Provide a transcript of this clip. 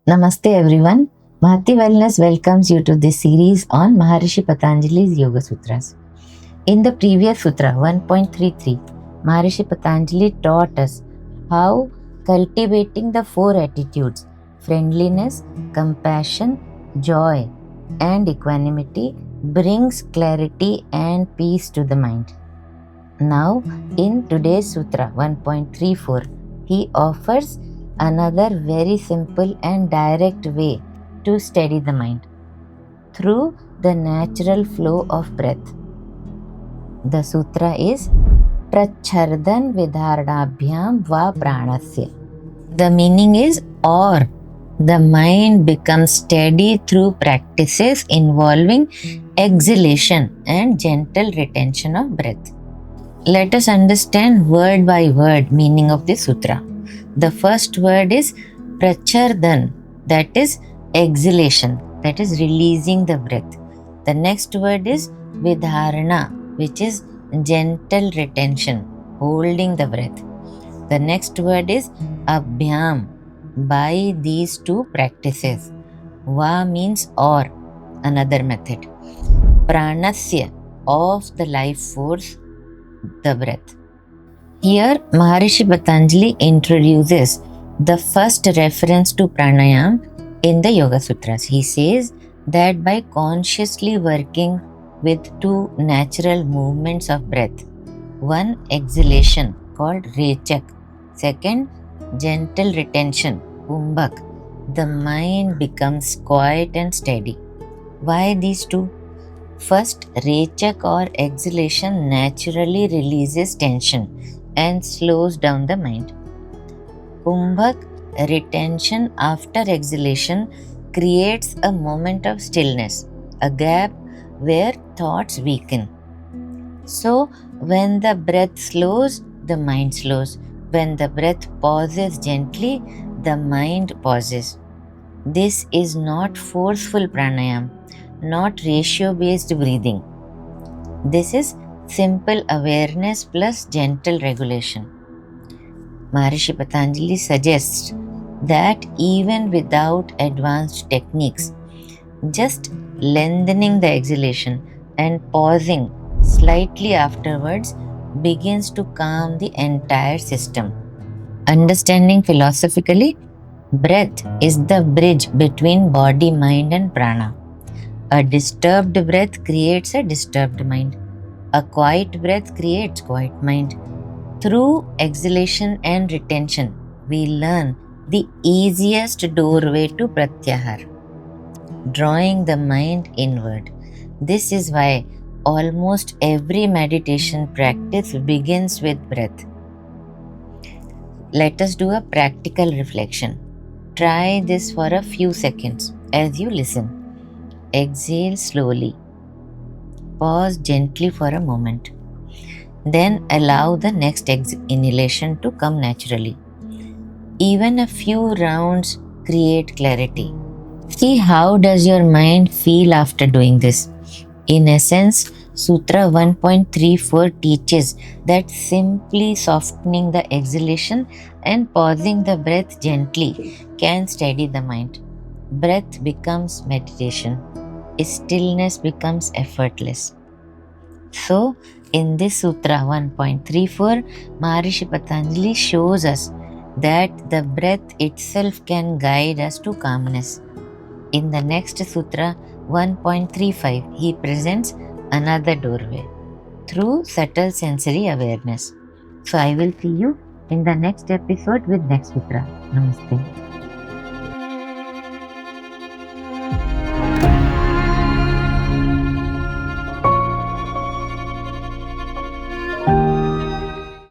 Namaste everyone. Bhakti Wellness welcomes you to this series on Maharishi Patanjali's Yoga Sutras. In the previous sutra 1.33, Maharishi Patanjali taught us how cultivating the four attitudes friendliness, compassion, joy, and equanimity brings clarity and peace to the mind. Now, in today's Sutra 1.34, he offers another very simple and direct way to steady the mind through the natural flow of breath. The sutra is Prachardan Vidharnabhyam Va Pranasya. The meaning is or the mind becomes steady through practices involving exhalation and gentle retention of breath. Let us understand word by word meaning of this sutra. The first word is prachardan, that is exhalation, that is releasing the breath. The next word is vidharana, which is gentle retention, holding the breath. The next word is abhyam, by these two practices. Va means or, another method. Pranasya, of the life force, the breath. Here, Maharishi Patanjali introduces the first reference to pranayam in the Yoga Sutras. He says that by consciously working with two natural movements of breath, one exhalation called rechak, second gentle retention, kumbhak, the mind becomes quiet and steady. Why these two? First, rechak or exhalation naturally releases tension and slows down the mind. Kumbhak, retention after exhalation, creates a moment of stillness, a gap where thoughts weaken. So, when the breath slows, the mind slows. When the breath pauses gently, the mind pauses. This is not forceful pranayam, not ratio-based breathing. This is simple awareness plus gentle regulation. Maharishi Patanjali suggests that even without advanced techniques, just lengthening the exhalation and pausing slightly afterwards begins to calm the entire system. Understanding philosophically, breath is the bridge between body, mind, and prana. A disturbed breath creates a disturbed mind. A quiet breath creates quiet mind. Through exhalation and retention, we learn the easiest doorway to pratyahar, drawing the mind inward. This is why almost every meditation practice begins with breath. Let us do a practical reflection. Try this for a few seconds as you listen. Exhale slowly. Pause gently for a moment. Then allow the next inhalation to come naturally. Even a few rounds create clarity. See how does your mind feel after doing this. In essence, Sutra 1.34 teaches that simply softening the exhalation and pausing the breath gently can steady the mind. Breath becomes meditation. Stillness becomes effortless. So, in this Sutra 1.34, Maharishi Patanjali shows us that the breath itself can guide us to calmness. In the next Sutra 1.35, he presents another doorway through subtle sensory awareness. So, I will see you in the next episode with next Sutra. Namaste.